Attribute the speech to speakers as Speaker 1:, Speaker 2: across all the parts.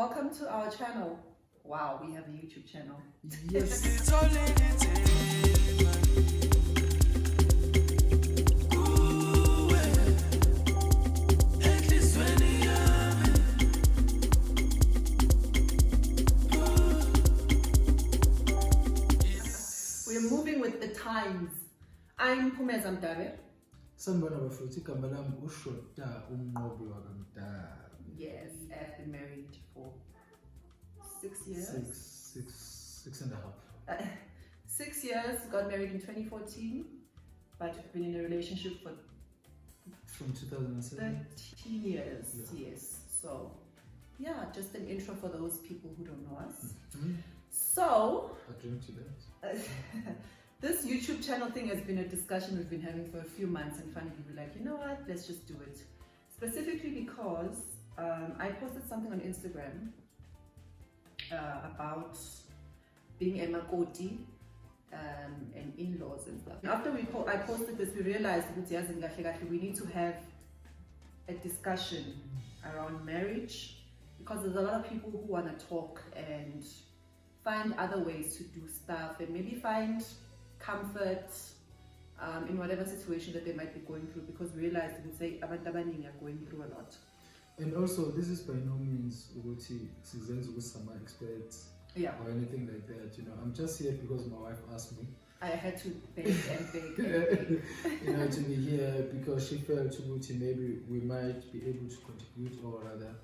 Speaker 1: Welcome to our channel. Wow, we have a YouTube channel.
Speaker 2: Yes.
Speaker 1: We're moving with the times. I'm Pumeza Mdabe.
Speaker 2: Sanibona bafowethu igama lami uShoda umnqobi wakamdala.
Speaker 1: Yes, I've been married for 6 years.
Speaker 2: Six and a half.
Speaker 1: 6 years, got married in 2014, but we've been in a relationship for
Speaker 2: From 2007.
Speaker 1: 13 years,
Speaker 2: Yeah.
Speaker 1: yes. So, yeah, just an intro for those people who don't know us.
Speaker 2: Mm-hmm.
Speaker 1: So,
Speaker 2: I dream to that.
Speaker 1: this YouTube channel thing has been a discussion we've been having for a few months, and finally we were like, you know what, let's just do it. Specifically because I posted something on Instagram about being a makoti and in-laws and stuff. After I posted this, we realized that we need to have a discussion around marriage, because there's a lot of people who want to talk and find other ways to do stuff and maybe find comfort in whatever situation that they might be going through, because we realized we say abantu abaningi are going through a lot.
Speaker 2: And also, this is by no means ukuthi sizenza ukuthi some experts or anything like that. You know, I'm just here because my wife asked me.
Speaker 1: I had to beg and beg.
Speaker 2: You know, to be here because she felt ukuthi maybe we might be able to contribute, or rather,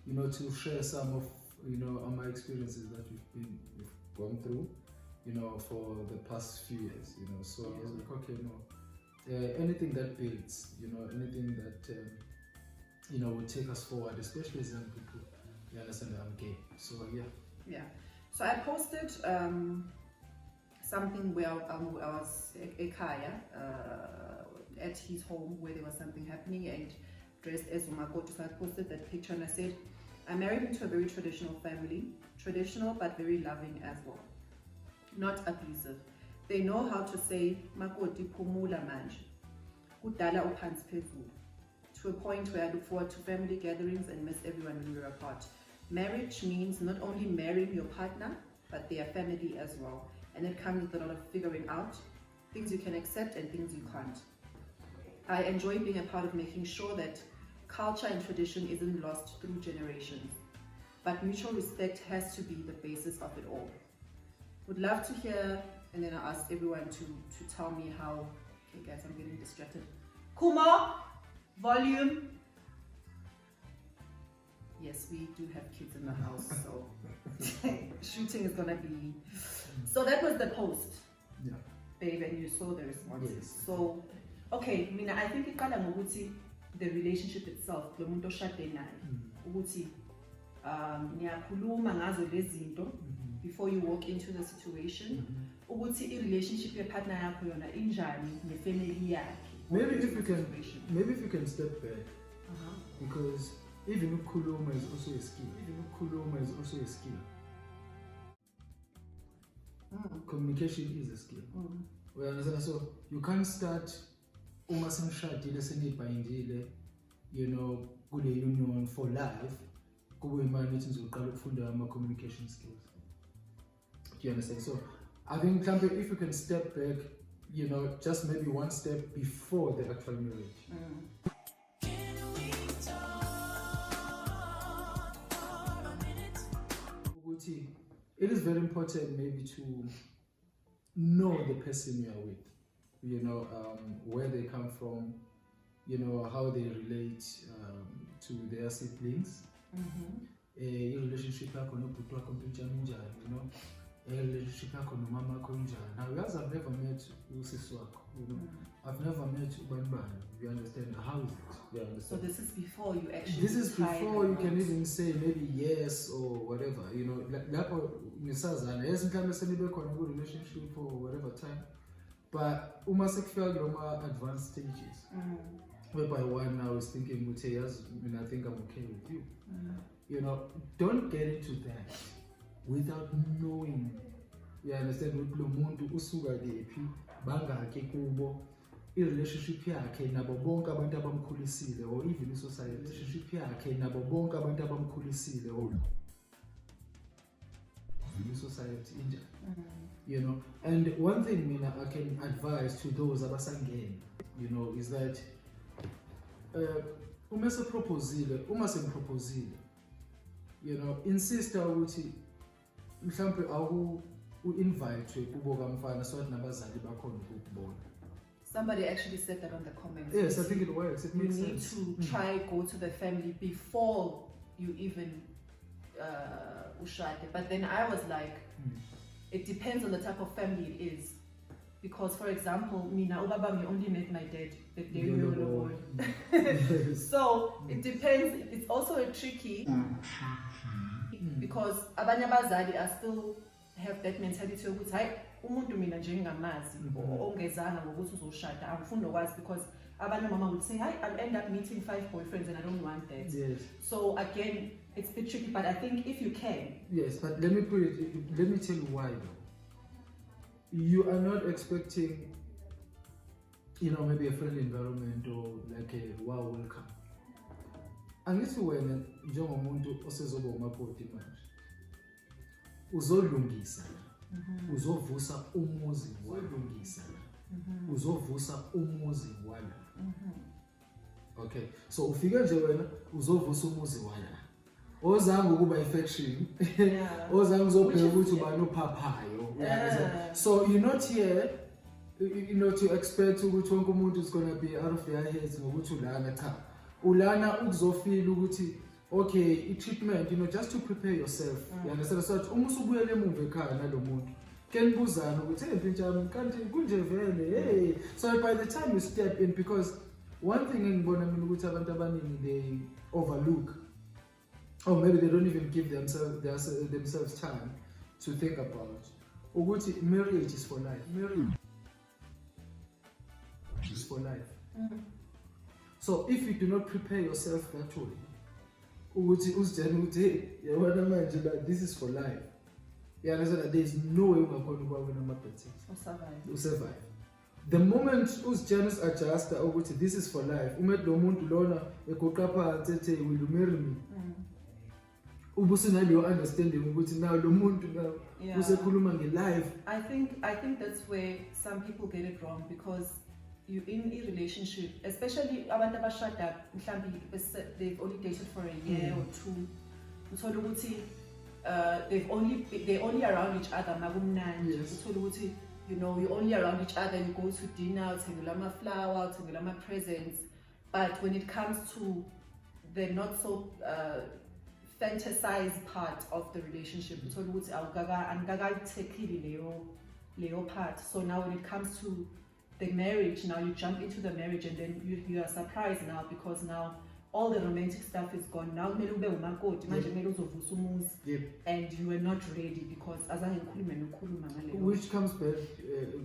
Speaker 2: you know, to share some of, you know, my experiences that we've gone through, you know, for the past few years, you know. So I was like, okay, no, anything that builds, you know, anything that you know, will take us forward, especially as young people. You understand that I'm gay, so yeah.
Speaker 1: So I posted something where I was ekaya at his home where there was something happening, and dressed as umakoti. So I posted that picture and I said, I'm married into a very traditional family, traditional but very loving as well, not abusive. They know how to say makoti phumula manje, kudala uphansi phezulu, to a point where I look forward to family gatherings and miss everyone when we're apart. Marriage means not only marrying your partner, but their family as well. And it comes with a lot of figuring out, things you can accept and things you can't. I enjoy being a part of making sure that culture and tradition isn't lost through generations, but mutual respect has to be the basis of it all. Would love to hear, and then I asked everyone to tell me how. Okay guys, I'm getting distracted. Kumo, volume. Yes, we do have kids in the house, so shooting is gonna be. So that was the post, babe, and you saw the responses.
Speaker 2: Yes.
Speaker 1: So, okay, Mina, I think it kind of the relationship itself, the muntu oshade naye, ukuthi niyakhuluma ngazo lezi zinto before you walk into the situation, ukuthi i-relationship yepartner yakho yona injani nefamily yakhe.
Speaker 2: Maybe if you can step back, because even ukhuluma is also a skill. Communication is a skill. We understand. So you can't start uma senishadile senibhayindile, you know, kule union for life, kube imali ethi nizoqala ukufunda ama communication skills. Do you understand? So I think if you can step back, you know, just maybe one step before the actual marriage. It is very important maybe to know the person you are with, you know, where they come from, you know, how they relate to their siblings, relationship yakho nobhuti wakho njani, you know, relationship yakho nomama wakho njani. Now, I've never met usisi wakho, you know, I've never met ubani, you understand, how is it, you understand?
Speaker 1: So this is before you actually.
Speaker 2: This is before you can even say maybe yes or whatever, you know, lapho nisazana, yes mhlawumbe senibe khona ku relationship for whatever time, but uma sekufika kuloma advanced stages, whereby one now is thinking, yes, I think I'm okay with you. You know, don't get into that without knowing. You understand, ukuthi lo muntu usuka lephi, bangakhe kubo, i-relationship yakhe nabo bonke abantu abamkhulisile, or even i-society relationship yakhe nabo bonke abantu abamkhulisile, or society injani. You know, and one thing mina I can advise to those abasangena, you know, is that uma semproposile, you know, insist ukuthi mhlambe invite kubo kamfana so that nabazali bakhona ukubona.
Speaker 1: Somebody actually said that on the comments.
Speaker 2: Yes, I think it works. It makes sense.
Speaker 1: You need to try go to the family before you even ushade. But then I was like, it depends on the type of family it is. Because for example, mina ubaba me only met my dad the day we were born. So it depends. It's also a tricky because abanye abazali are still have that mentality of hayi umuntu mina njengamazi ongezanga ngokuthi uzoshada angifuni nokwazi because abanye mama would say hayi I'll end up meeting 5 boyfriends and I don't want that.
Speaker 2: Yes.
Speaker 1: So again, it's a bit tricky, but I think if you can.
Speaker 2: Yes, but let me tell you why though. You are not expecting, you know, maybe a friendly environment or like a wow welcome. Angithi wena njengomuntu osezoba umakoti manje uzolungisa la, uzovusa umuzi walungisa la, uzovusa umuzi wala. Okay, so ufike nje wena uzovusa umuzi wala. Ozange ukuba infection, ozange uzobheka ukuthi ubani uphaphayo. So you're not here, you know, to expect ukuthi wonke umuntu is going to be out of their heads ngokuthi ulana cha. Ulana ukuzofeel ukuthi okay, i-treatment, you know, just to prepare yourself. You understand? So uma usubuyele emuva ekhaya nalomuntu kenibuzana ukuthi hey mpintshami kanti kunje vele hey. So by the time you step in, because one thing engibona mina ukuthi abantu abaningi they overlook, or maybe they don't even give themselves time to think about ukuthi marriage is for life. Marriage is for life. So if you do not prepare yourself that way, ukuthi uzijane ukuthi yabona manje that this is for life, you understand that there is no way ungakhona ukuba wena amabhethi usurvive. The moment uzijane adjusta ukuthi this is for life, umet lo muntu lona egoqa phansi ethi will you marry me, ubusunaleyo understanding ukuthi now lo muntu now usekhuluma nge-life.
Speaker 1: I think that's where some people get it wrong, because you in a relationship, especially abantu abashada mhlambi they've only dated for a year or two, uthola ukuthi they're only around each other makumnandi. Uthola ukuthi, you know, you're only around each other, you go to dinner, uthengela ama-flower, uthengela ama-presents, but when it comes to the not so fantasized part of the relationship, uthola ukuthi angikakayithekile leyo part. So now when it comes to the marriage, now you jump into the marriage and then you are surprised now because now all the romantic stuff is gone. Now and you were not ready because
Speaker 2: which comes back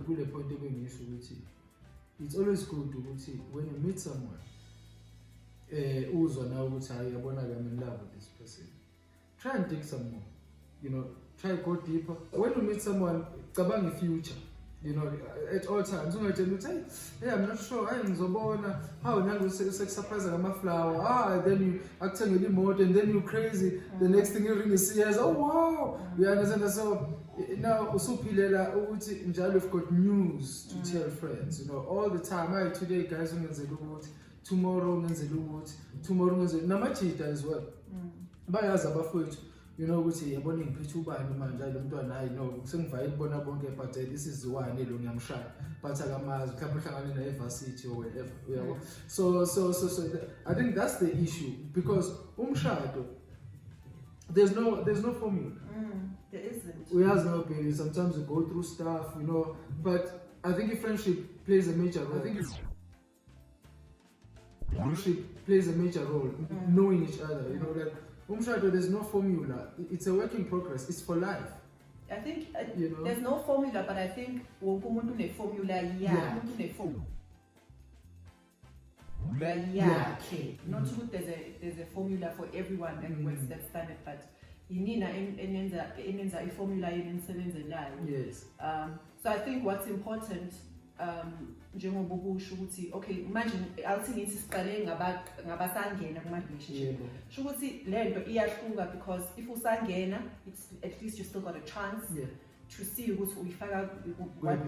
Speaker 2: to the point of it's always good to when you meet someone uzwa now ukuthi hayi yabona I'm in love with this person, try and take some more, you know, try go deeper. When you meet someone, cabanga future, you know, at all times. Hey, I'm not sure. How now surprise flower. Then you acting really more, and then you crazy. The next thing you ring is yes. Oh wow! You understand? So now we've got news to tell friends. You know, all the time. Hey, today guys, tomorrow tomorrow namachita as well. You know, we say about Pituba and Manja, I know, invite Bonabonga, but this is the one, I'm shy. Patagamas, Caprican in ever city or whatever. So I think that's the issue, because there's no formula.
Speaker 1: There isn't.
Speaker 2: We have no opinion. Sometimes we go through stuff, you know, but I think friendship plays a major role. Friendship plays a major role, knowing each other, you know, that. There's no formula. It's a work in progress. It's for life.
Speaker 1: I think you know? There's no formula, but I think formula, okay. Not true. There's a formula for everyone that works that standard, but a formula in
Speaker 2: Yes.
Speaker 1: So I think what's important njengoba ubusho ukuthi okay manje awuthi ngithi siqale ngabasangena kuma relationship sho ukuthi lento iyahluka because if usangena at least you still got a chance to see ukuthi uyifaka what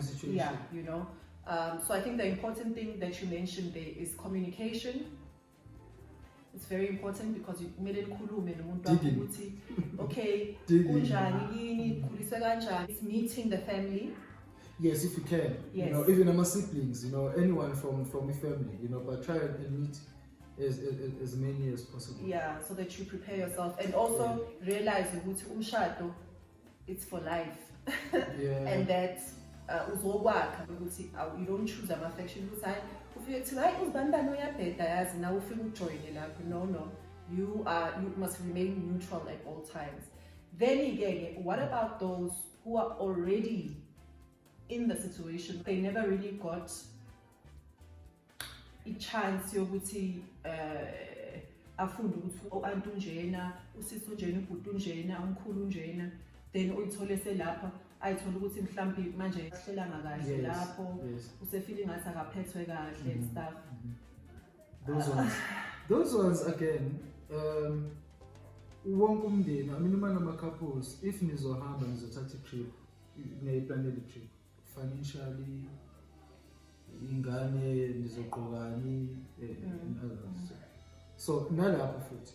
Speaker 1: you know so I think the important thing that you mentioned there is communication. It's very important because you made it khulume nomuntu wakho ukuthi okay kunjani yini khulise kanjani. It's meeting the family.
Speaker 2: Yes, if you can.
Speaker 1: Yes.
Speaker 2: You know, even my siblings, you know, anyone from the family, you know, but try and meet as many as possible.
Speaker 1: Yeah, so that you prepare yourself and also realize ukuthi umshado it's for life. And that uzokwakha ukuthi you don't choose an affection ukuthi hayi ufike kuthi hayi uzibani uyabheda yazi nawe ufike ujoyine lapho. No, you must remain neutral at all times. Then again, what about those who are already in the situation? They never really got a chance yokuthi afunde ukuthi antu njena usisi unjena ubhuti unjena umkhulu unjena then uyithole selapha ayithola ukuthi mhlambi manje ahlelanga kahle lapho usefeeling ngathi akaphethwe kahle and stuff.
Speaker 2: Those ones again wonke umndeni I mean uma couples if nizohamba nizothatha i-trip niyayiplanela i-trip financially ingane nizogqokani and others. So nalapho futhi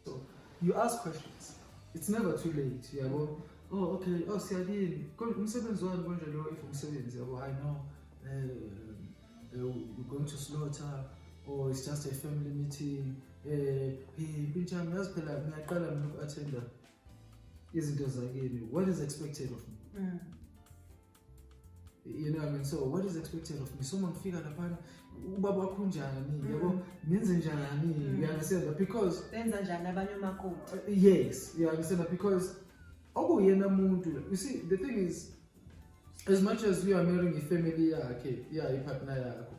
Speaker 2: so you ask questions. It's never too late. Yabo oh okay siyadini umsebenzi wami konje lo if umsebenzi yabo I know we're going to slaughter or it's just a family meeting pinchami yazi phela ngiyaqala mina uku-attenda izinto zakini. What is expected of me? You know what I mean? So what is expected of me? Someone figure lapha ubaba wakho unjani yabo nenze njani. You understand that? Because
Speaker 1: benza njani abanye umakoti.
Speaker 2: Yes, you understand that? Because okuyena muntu, you see the thing is as much as you are marrying a family yakhe ipartner yakho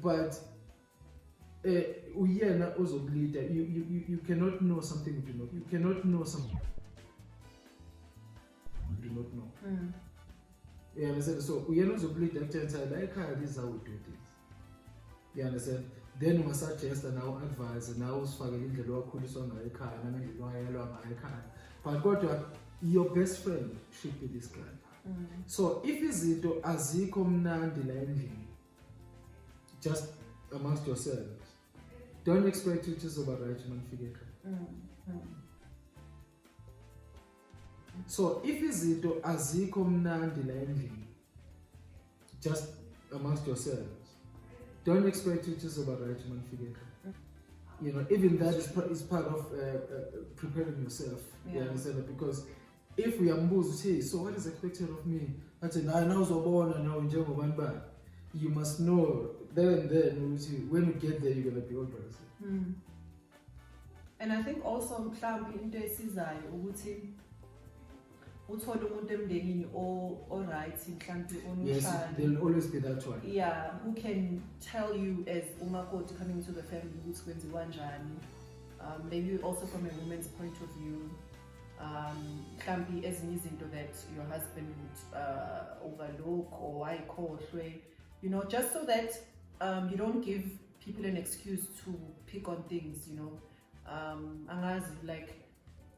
Speaker 2: but uyena ozokuleader you cannot know something you cannot know something you do not know. You understand? So uyena ozokuleader kuthenza la ekhaya this is how we do things. You understand? Then you must suggest now advise now usifakele indlela wakhuliswa ngayo ekhaya ngendlela wayelwa ngayo ekhaya. But kodwa your best friend should be this guy. So if izinto azikho mnandi la endlini just amongst yourselves don't expect it to be right manifike ekhaya. So if izinto azikho mnandi la endlini just amongst yourselves don't expect it to be right manifike ekhaya. You know, even that is part of preparing yourself. You understand that? Because if we are moved, so what is expected of me? I say, now so born and now enjoy you must know then and then when you get there you're gonna be alright.
Speaker 1: And I think also mhlambi into esizayo ukuthi uthole umuntu emndenini alright mhlambi onuhlalo.
Speaker 2: Yes, there'll always be that one.
Speaker 1: Yeah, who can tell you as umakoti coming into the family ukuthi kwenziwa njani. Maybe also from a woman's point of view. Mhlambi ezinye izinto that your husband would overlook or ayikhohlwe, you know, just so that you don't give people an excuse to pick on things, you know. Angazi, like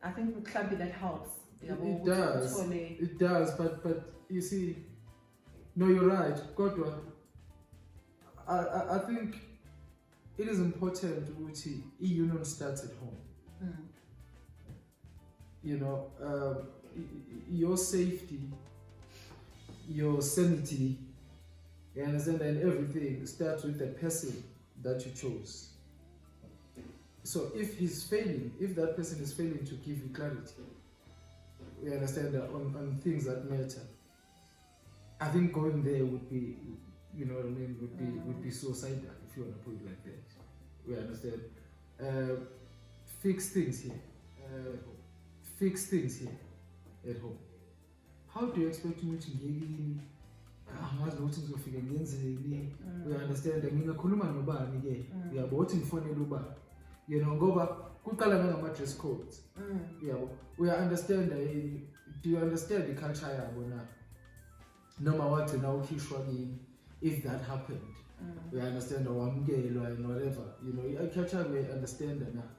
Speaker 1: I think mhlambi that helps.
Speaker 2: It does, but you see, no, you're right. Kodwa, I think it is important that union starts at home. You know, your safety, your sanity, you understand, and everything starts with the person that you chose. So if he's failing, if that person is failing to give you clarity, we understand that on things that matter, I think going there would be, you know what I mean, would be suicidal, if you want to put it like that. We understand. Fix things here. Fix things here at home. How do you expect me to get in? We understand that ngingakhuluma nobani ke yabo uthi ngifonela ubani, you know, ngoba kuqala ngama dress codes. Yabo we understand do you understand the culture yabo na noma wathi na ukhishwa kini if that happened. We understand or wamkelwa and whatever. I catch up, we understand that now.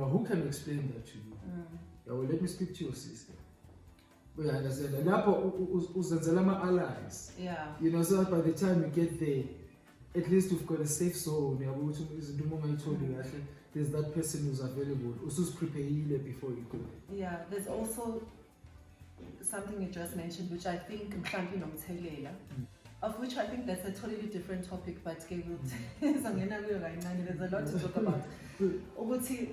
Speaker 2: Who can explain that to you? Yeah, well, let me speak to your sister. We understand that. Lapho allies.
Speaker 1: Yeah.
Speaker 2: So that by the time you get there, at least you've got a safe zone. There's that person who's available. Who's prepared before you go.
Speaker 1: Yeah, there's also something you just mentioned, which I think of which I think that's a totally different topic, but there's a lot to talk about. Ukuthi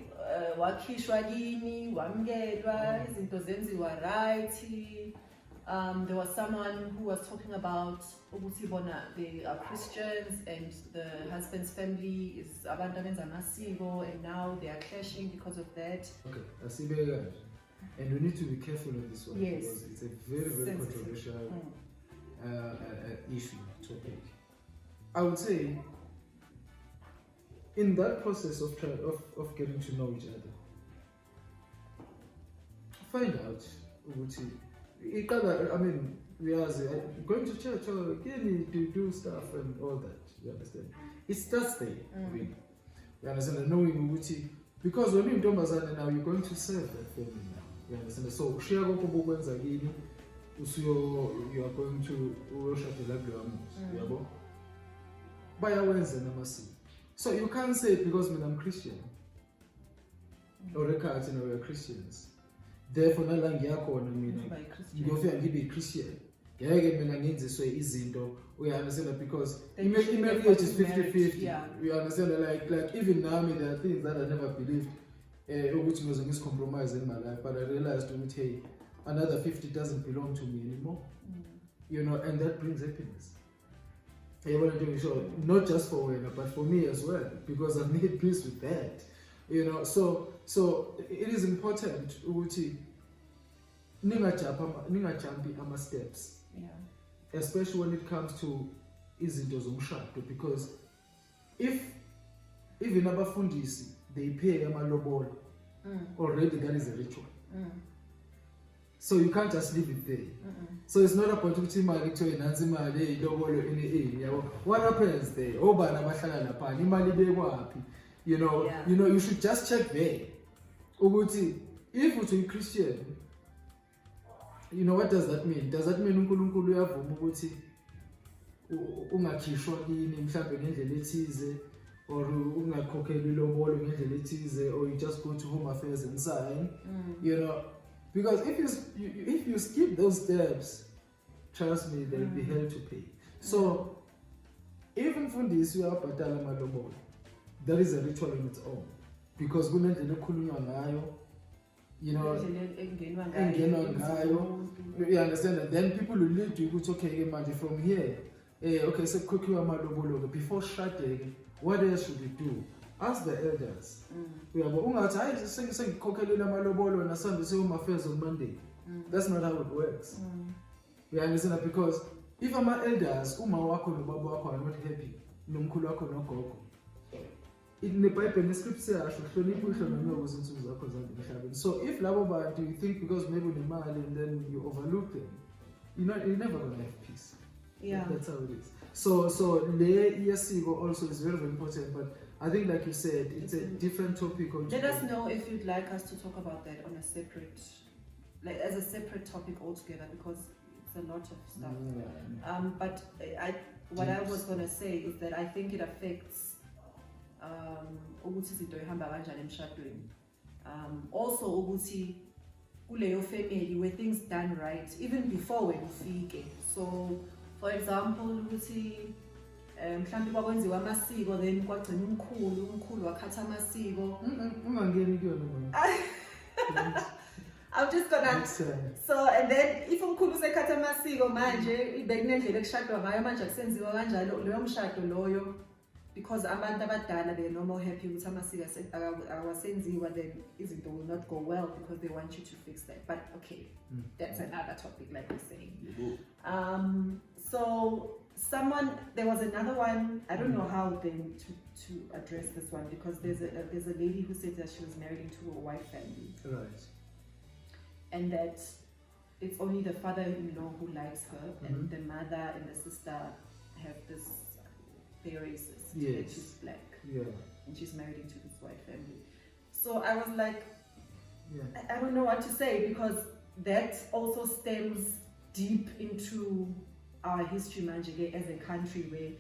Speaker 1: wakhishwa kini, wamkelwa, izinto zenziwa right. There was someone who was talking about ukuthi bona they are Christians and the husband's family is abantu abenza amasiko, and now they are clashing because of that.
Speaker 2: Okay, asibeka. And we need to be careful on this one,
Speaker 1: yes,
Speaker 2: because it's a very, very
Speaker 1: sensitive,
Speaker 2: controversial issue, topic. I would say, in that process of getting to know each other, find out, I mean, we are going to church or again to do stuff and all that. You understand? It starts there. Really. You understand? Knowing because when you're doing now, you're going to serve that family now. You understand? So share again. You are going to worship the Lord. So you can't say it because I'm Christian. Or we are Christians. Therefore, no longer you go and be Christian. We understand that because marriage is 50-50.
Speaker 1: Yeah.
Speaker 2: We understand that like even now there are things that I never believed which was a miscompromise in my life, but I realized hey, another 50 doesn't belong to me anymore. And that brings happiness. I want to do sure, not just for Wena, but for me as well, because I've made peace with that. So it is important ukuthi ningajumpi ama steps.
Speaker 1: Yeah.
Speaker 2: Especially when it comes to izinto zomshado, because if even abafundisi they pay amalobolo, already that is a ritual. So you can't just leave it there. So it's not about what happens there? You should just check there. If you're a Christian, what does that mean? Does that mean uNkulunkulu uyavuma ukuthi ungakhishwa kini mhlambe ngendlela ethize, or ungakhokheli ilobolo ngendlela ethize, or you just go to Home Affairs and sign? Because if you skip those steps, trust me, there'll be hell to pay. So even fundisi uyabhatala amalobolo, that is a ritual on its own, because kunendlela ekhulunywa ngayo. You understand that? Then people will lead to you, okay, imagine from here. Okay, so before shutting, what else should we do? Ask the elders. On Monday. That's not how it works. You understand that? Because if I'm an elders, are not happy, in the Bible, the scripture, so if Laboba, do you think because maybe the man and then you overlook them, you're never going to have peace.
Speaker 1: Yeah.
Speaker 2: That's how it is. So the ESC also is very, very important, but I think, like you said, it's a different topic.
Speaker 1: Let us know if you'd like us to talk about that on a separate, as a separate topic altogether, because it's a lot of stuff. But what I was going to say is that I think it affects ukuthi izinto ihamba kanjani emshadweni. Also ukuthi kuleyo family where things done right even before when ufike. So for example ukuthi mhlambi kwakwenziwa amasiko, then kwagcina umkhulu wakhatha amasiko.
Speaker 2: Ungangeni kuyona.
Speaker 1: I'm just gonna so, and then if umkhulu usekhatha amasiko manje bekunendlela ekushadwa ngayo manje akusenziwa kanjalo leyo mshado loyo, because abantu abadala they're no more happy with amasiko awasenziwa, then izinto will not go well because they want you to fix that. But okay, that's another topic, like we're saying. So there was another one, I don't know how then to address this one, because there's a lady who said that she was married into a white family,
Speaker 2: right,
Speaker 1: and that it's only the father-in-law who likes her, and the mother and the sister have this, they're racist,
Speaker 2: Yes.
Speaker 1: and she's black,
Speaker 2: Yeah.
Speaker 1: and she's married into this white family. So I was like,
Speaker 2: Yeah.
Speaker 1: I don't know what to say, because that also stems deep into our history, manje, as a country, where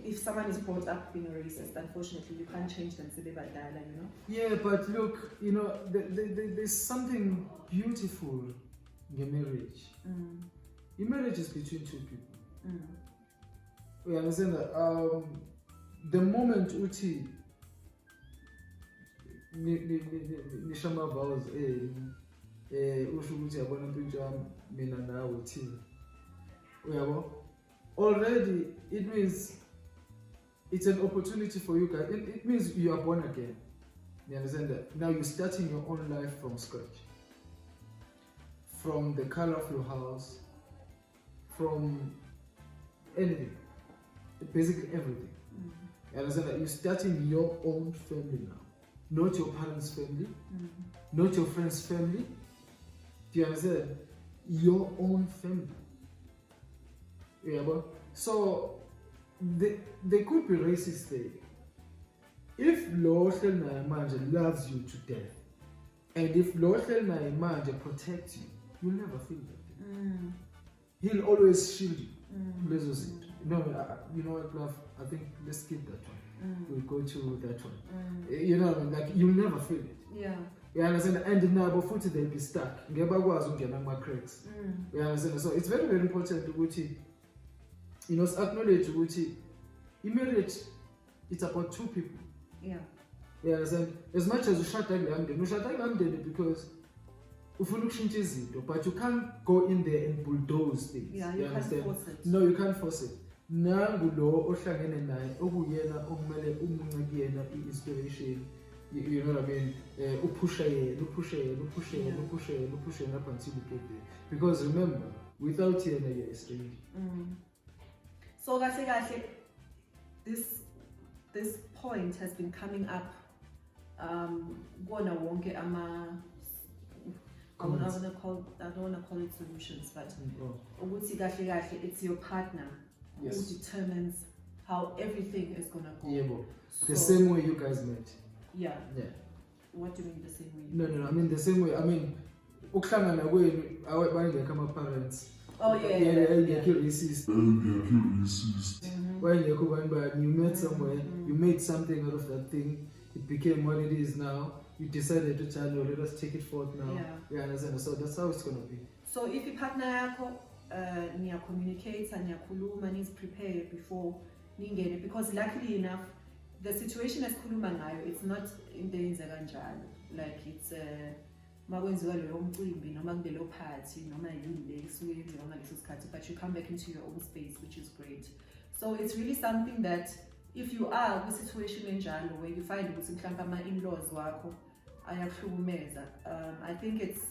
Speaker 1: if someone is brought up being a racist, unfortunately, you can't change them, so they die, you know?
Speaker 2: Yeah, but look, you know, there's something beautiful in marriage. Your marriage is between two people. We understand that the moment uti nishama vows usho ukuthi yabona impilo yami mina nawe thina uyabo, already it means it's an opportunity for you guys. It means you are born again. You understand that? Now you're starting your own life from scratch. From the color of your house, from anything, basically everything. You understand that? You're starting your own family now. Not your parents' family, not your friends' family. Do you understand? Your own family. Yeah, but so they could be racist there. If Lothel Naimanje loves you to death, and if Lothel Naimanje protects you, you'll never feel that. He'll always shield you. No, you know what, love? I think let's skip that one. We'll go to that one. You know, like you'll never feel it.
Speaker 1: Yeah.
Speaker 2: You understand? And now, before they'll be stuck. Cracks. You understand? So it's very, very important to acknowledge marriage, it's about two people.
Speaker 1: Yeah.
Speaker 2: You understand? As much as you shut down because but you can't go in there and bulldoze things.
Speaker 1: Yeah, you can't force it.
Speaker 2: No, you can't force it. Nangulo ohlangene naye okuyena okumele umncikiyena inspiration. You know what I mean? Push up until you get there. Because remember, without Yena, you're a stranger.
Speaker 1: So this point has been coming up. I don't want to call it solutions, but it's your partner who determines how everything is gonna go.
Speaker 2: Yeah, the same way you guys met.
Speaker 1: Yeah.
Speaker 2: Yeah.
Speaker 1: What do you mean the same way?
Speaker 2: No. I mean the same way. I mean, uklangana kwenu awabanye kama parents.
Speaker 1: Oh yeah. Yeah.
Speaker 2: Racist. When you met somewhere, you made something out of that thing. It became what it is now. You decided to tell, no, let us take it forth now. Yeah. You understand? So that's how it's gonna be.
Speaker 1: So if your partner yako niya communicates and niya kuluma needs prepared before ningene, because luckily enough the situation as kuluma ngayo, it's not in the kanjalo, like it's makwenziwa leyo mcimbi noma kulelo party noma yini le isuke yenziwa ngaleso sikhathi, but you come back into your own space, which is great. So it's really something that if you are in a situation enjalo where you find ukuthi mhlawumbe ama-in-laws wakho ayakuhlukumeza, I think it's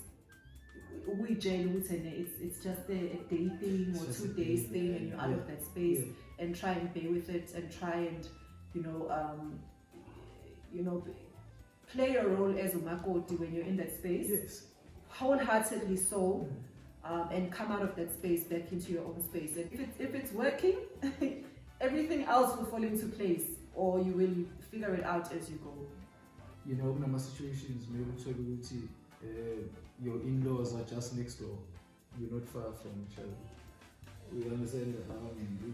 Speaker 1: it's just a day thing or 2 days thing, and you're out of that space, and try and bear with it and try and play a role as umakoti when you're in that space, wholeheartedly so, and come out of that space back into your own space. And if it's working, everything else will fall into place, or you will figure it out as you go.
Speaker 2: You know, in my situations, maybe your in-laws are just next door. You're not far from each other. We understand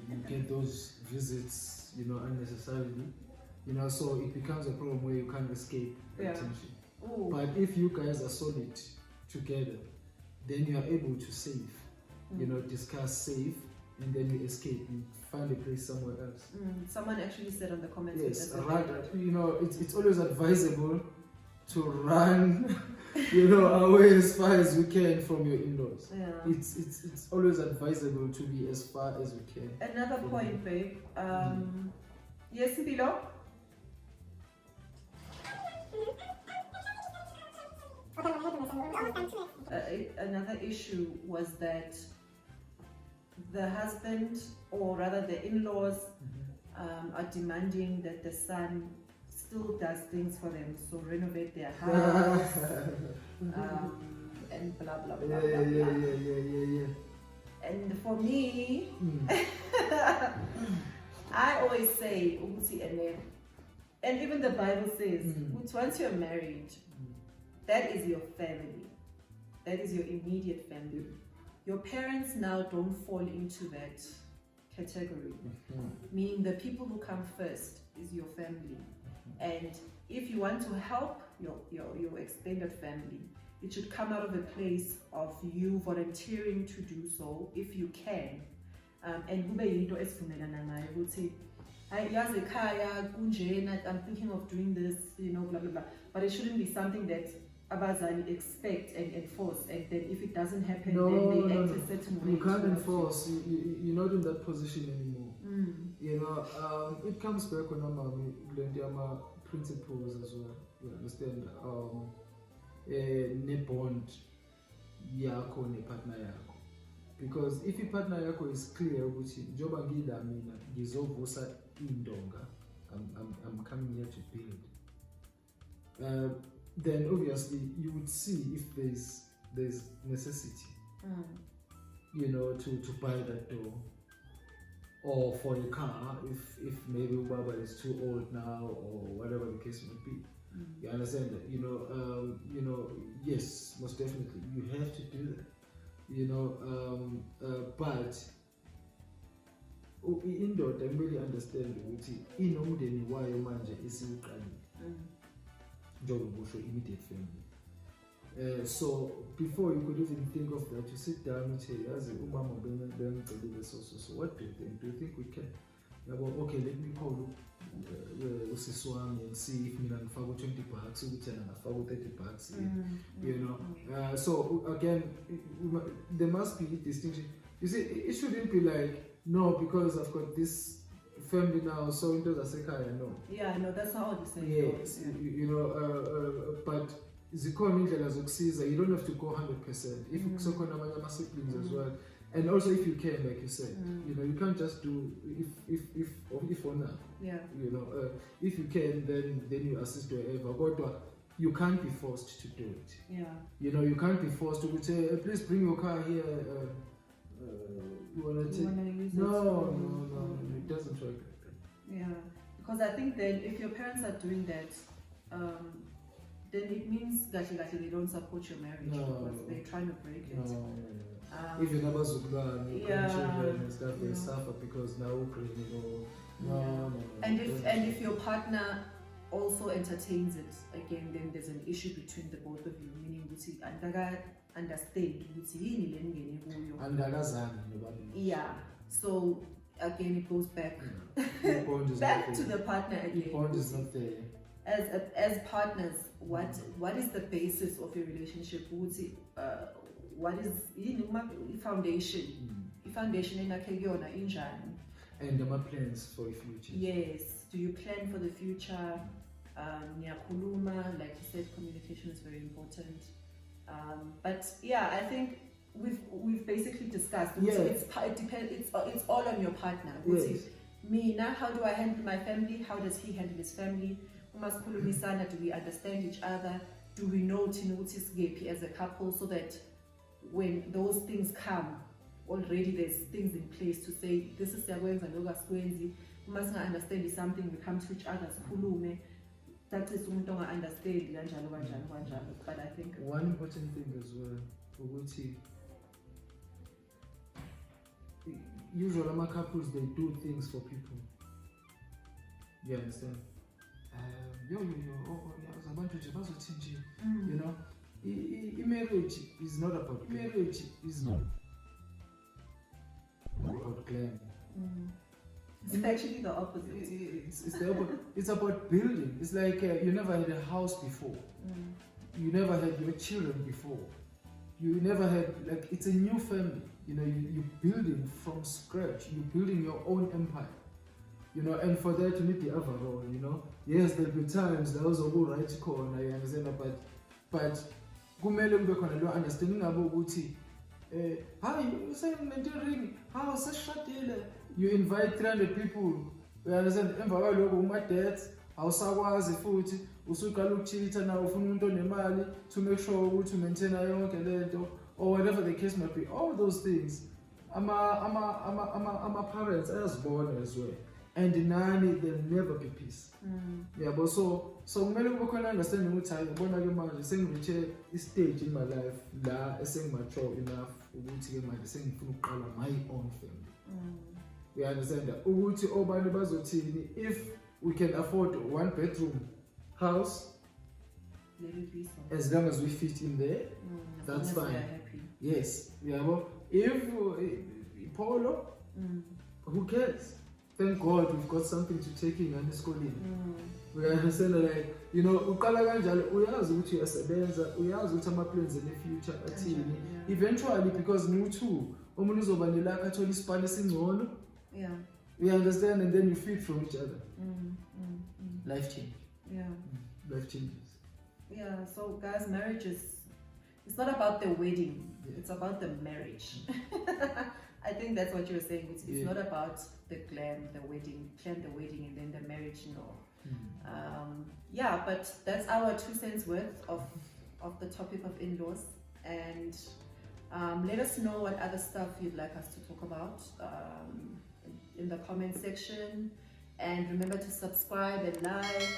Speaker 2: you get those visits, unnecessarily. So it becomes a problem where you can't escape attention.
Speaker 1: Ooh.
Speaker 2: But if you guys are solid together, then you are able to save, discuss save, and then you escape, you find a place somewhere else.
Speaker 1: Someone actually said on the comments.
Speaker 2: Yes, it's always advisable to run, away as far as you can from your in-laws.
Speaker 1: Yeah.
Speaker 2: It's always advisable to be as far as you can.
Speaker 1: Another point, babe. Yes, Bilo? Another issue was that the husband, or rather the in-laws, are demanding that the son still does things for them, so renovate their house, and blah blah blah.
Speaker 2: Yeah.
Speaker 1: And for me, I always say, and even the Bible says, once you're married, that is your family. That is your immediate family. Your parents now don't fall into that category. Meaning the people who come first is your family. And if you want to help your extended family, it should come out of a place of you volunteering to do so if you can. And kube yinto esivumelana nayo ukuthi yazi ekhaya kunjena, I'm thinking of doing this, blah blah blah. But it shouldn't be something that abazali expect and enforce, and then if it doesn't happen, then they act a certain way.
Speaker 2: You can't enforce. You're not in that position anymore. It comes back when I'm principles as well. You understand? Ne bond yakho ne partner yakho. Because if your partner yakho is clear, which njoba ngida mina ngizovusa indonga, I'm coming here to build. Then obviously you would see if there's necessity, to buy that door, or for a car if maybe Baba is too old now or whatever the case may be. You understand that? Yes, most definitely you have to do that. But indoda really understand ukuthi inomndeni wayo manje isiqalile. Immediate family. So before you could even think of that, you sit down and say, so what do you think? Do you think we can? Okay, let me call Usiswami and see if Milan Fago 20 bucks, Fago 30 bucks. So again, there must be distinction. You see, it shouldn't be like, no, because I've got this family now, so into the Sekaya, no.
Speaker 1: Yeah, no, that's not what you're saying.
Speaker 2: Yes, but zikhona indlela zokusiza. You don't have to go 100%. If kukhona amanye ama siblings as well, and also if you can, like you said, you can't just do if or not.
Speaker 1: Yeah.
Speaker 2: If you can, then you assist wherever. But you can't be forced to do it.
Speaker 1: Yeah.
Speaker 2: You can't be forced to say, please bring your car here. You wanna take? No, it doesn't work like that.
Speaker 1: Yeah, because I think then if your parents are doing that, then it means that they don't support your marriage because they're trying to break it.
Speaker 2: Even abazukulu, grandchildren and stuff, they suffer because now no.
Speaker 1: And if your partner also entertains it, again, then there's an issue between the both of you, meaning understand. Yeah. So again, it goes back back to the partner again.
Speaker 2: The bond is not there.
Speaker 1: As partners, what is the basis of your relationship? What is the foundation? The foundation injani.
Speaker 2: And my plans for the future.
Speaker 1: Yes. Do you plan for the future? Niyakhuluma, like you said, communication is very important. But yeah, I think we've basically discussed.
Speaker 2: Yeah.
Speaker 1: So it depends. It's all on your partner.
Speaker 2: Yes.
Speaker 1: Me now, how do I handle my family? How does he handle his family? Do we understand each other? Do we know Tinubutis as a couple so that when those things come, already there's things in place to say this is Siyakwenza loku asikwenzi. We must understand something. We come to each other. That is umuntu understand kanjalo. But I think
Speaker 2: one important thing as well, usually my couples, they do things for people. You understand? Marriage is not about marriage is not about glam.
Speaker 1: It's actually the opposite.
Speaker 2: It's the opposite. It's about building. It's like you never had a house before. You never had your children before. You never had, like, it's a new family. You're building from scratch. You're building your own empire. And for that you need the overall. Yes, there'll be times those will go right corner. You understand, but kumele kube khona lo understanding abo ukuthi hayi usenentoring how seshadile. You invite 300 people. You understand, emva kwaloko uma-dates awusakwazi futhi usuqala ukuchitha nawo ufuna umuntu onemali to make sure ukuthi umaintaina yonke lento or whatever the case might be. All those things ama parents ayazibona as well. and nani there'll never be peace.
Speaker 1: Mm.
Speaker 2: Yeah, but so kumele kube khona understanding ukuthi hayi ngibona ke manje sengireache stage in my life la esengimature enough ukuthi ke manje sengifuna ukuqala my own family. You understand that? Ukuthi obani bazothini if we can afford 1 bedroom house,
Speaker 1: let it be so.
Speaker 2: as long as we fit in there, that's
Speaker 1: as long as
Speaker 2: fine.
Speaker 1: we are happy.
Speaker 2: Yes, yeah, but if Polo, who cares? Thank God we've got something to take in and school in. We understand that, like, you know, uqala kanjalo uyazi ukuthi uyasebenza, uyazi ukuthi ama plans in the future athini. Eventually, because you too, umuntu uzoba nelaka athola isipani esingcono.
Speaker 1: Yeah.
Speaker 2: We understand, and then you feed from each other. Life change.
Speaker 1: Yeah.
Speaker 2: Life changes.
Speaker 1: Yeah. So, guys, marriage it's not about the wedding. It's about the marriage. I think that's what you were saying. It's not about the glam, the wedding, plan the wedding, and then the marriage. No. Yeah, but that's our 2 cents worth of the topic of in-laws. And let us know what other stuff you'd like us to talk about in the comment section. And remember to subscribe and like.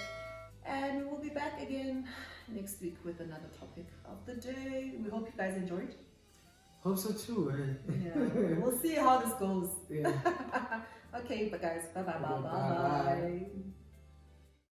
Speaker 1: And we'll be back again next week with another topic of the day. We hope you guys enjoyed.
Speaker 2: Hope so too, man.
Speaker 1: Yeah, we'll see how this goes.
Speaker 2: Yeah.
Speaker 1: Okay, but guys, bye.
Speaker 2: Bye.